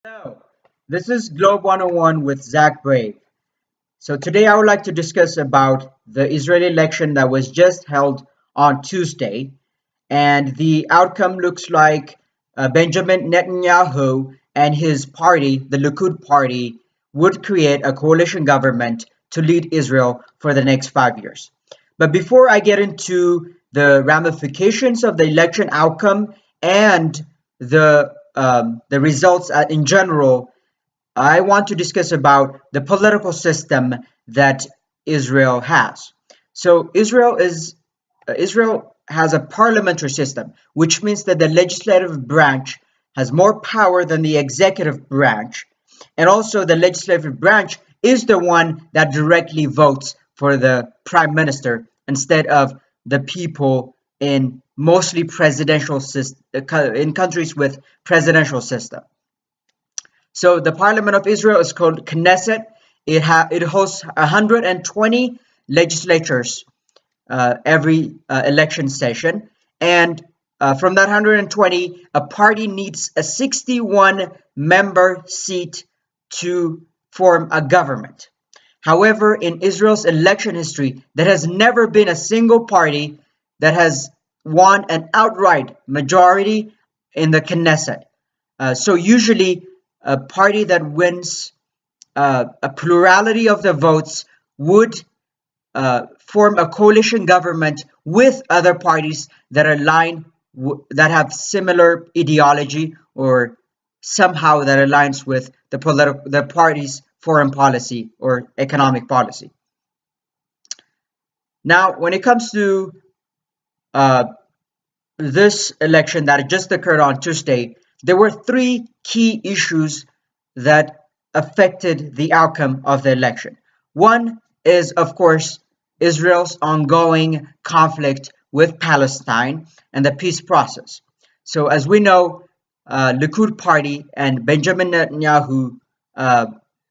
Hello, this is Globe 101 with Zach Brave. So today I would like to discuss about the Israeli election that was just held on Tuesday, and the outcome looks like Benjamin Netanyahu and his party, the Likud party, would create a coalition government to lead Israel for the next 5 years. But before I get into the ramifications of the election outcome and the results in general, I want to discuss about the political system that Israel has. So Israel has a parliamentary system, which means that the legislative branch has more power than the executive branch, and also the legislative branch is the one that directly votes for the prime minister instead of the people in mostly presidential in countries with presidential system. So the Parliament of Israel is called Knesset. It hosts 120 legislatures every election session, and from that 120, a party needs a 61 member seat to form a government. However, in Israel's election history, there has never been a single party that has won an outright majority in the Knesset. So usually, a party that wins a plurality of the votes would form a coalition government with other parties that align that have similar ideology or somehow that aligns with the party's foreign policy or economic policy. Now, when it comes to uh, this election that just occurred on Tuesday, there were three key issues that affected the outcome of the election. One is, of course, Israel's ongoing conflict with Palestine and the peace process. So, as we know, Likud party and Benjamin Netanyahu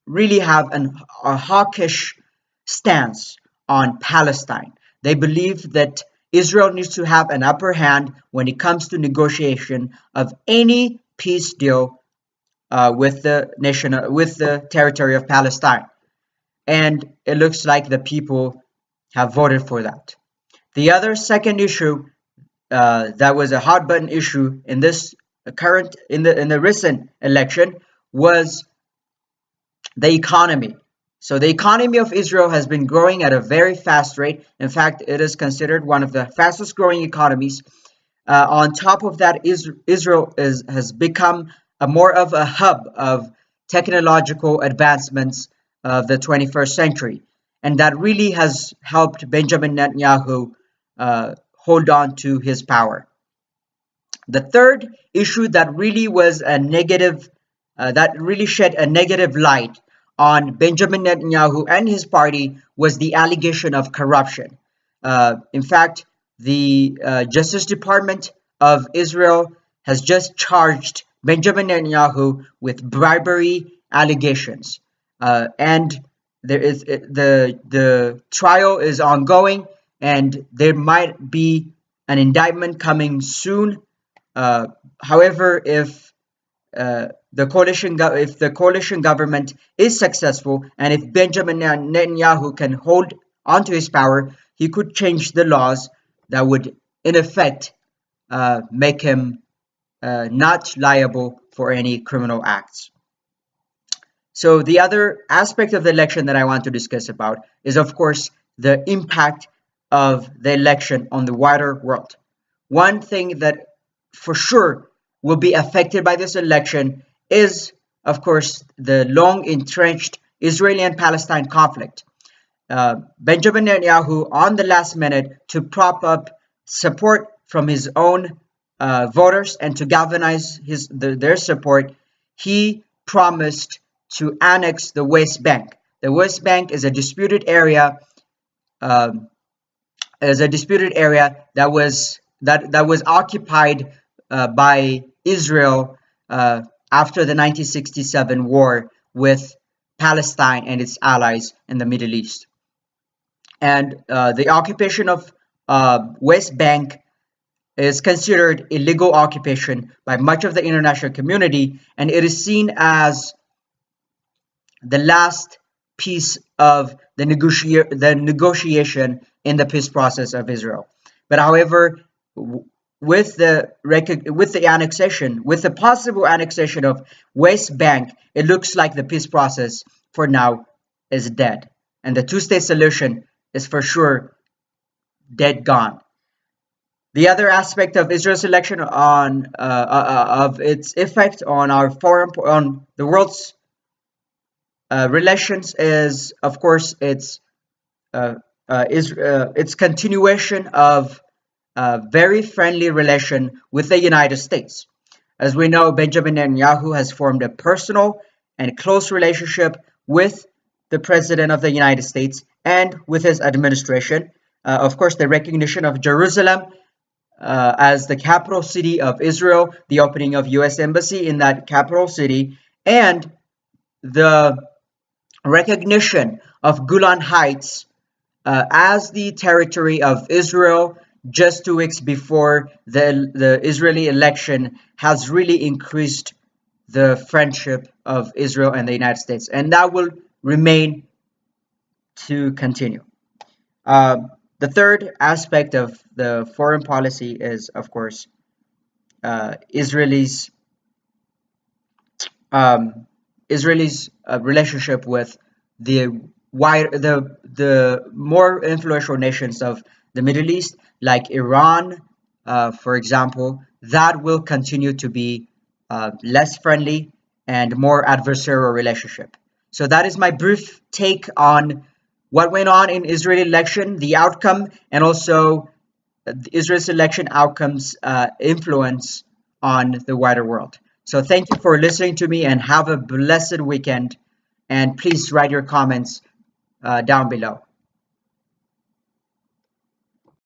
really have a hawkish stance on Palestine. They believe that Israel needs to have an upper hand when it comes to negotiation of any peace deal with the territory of Palestine, and it looks like the people have voted for that. The other second issue that was a hot button issue in this current in the recent election was the economy. So the economy of Israel has been growing at a very fast rate. In fact, it is considered one of the fastest growing economies. On top of that, Israel has become more of a hub of technological advancements of the 21st century. And that really has helped Benjamin Netanyahu hold on to his power. The third issue that really was a negative, that really shed a negative light on Benjamin Netanyahu and his party was the allegation of corruption. In fact, the Justice Department of Israel has just charged Benjamin Netanyahu with bribery allegations, and there is the trial is ongoing, and there might be an indictment coming soon. However, if the coalition government is successful, and if Benjamin Netanyahu can hold onto his power, he could change the laws that would, in effect, make him not liable for any criminal acts. So the other aspect of the election that I want to discuss about is, of course, the impact of the election on the wider world. One thing that for sure will be affected by this election is, of course, the long entrenched Israeli and Palestine conflict. Benjamin Netanyahu, on the last minute, to prop up support from his own voters and to galvanize their support, he promised to annex the West Bank. The West Bank is a disputed area. That was occupied by Israel after the 1967 war with Palestine and its allies in the Middle East. And the occupation of West Bank is considered illegal occupation by much of the international community, and it is seen as the last piece of the negotiation in the peace process of Israel. But however, with the annexation, with the possible annexation of West Bank, it looks like the peace process for now is dead, and the two-state solution is for sure dead gone. The other aspect of Israel's election on of its effect on our on the world's relations is, of course, its continuation of a very friendly relation with the United States. As we know, Benjamin Netanyahu has formed a personal and close relationship with the President of the United States and with his administration. Of course, the recognition of Jerusalem as the capital city of Israel, the opening of U.S. Embassy in that capital city, and the recognition of Golan Heights as the territory of Israel just 2 weeks before the Israeli election has really increased the friendship of Israel and the United States, and that will remain to continue. The third aspect of the foreign policy is, of course, Israelis relationship with the the more influential nations of the Middle East, like Iran, for example. That will continue to be less friendly and more adversarial relationship. So that is my brief take on what went on in Israeli election, the outcome, and also Israel's election outcomes influence on the wider world. So thank you for listening to me, and have a blessed weekend. And please write your comments down below.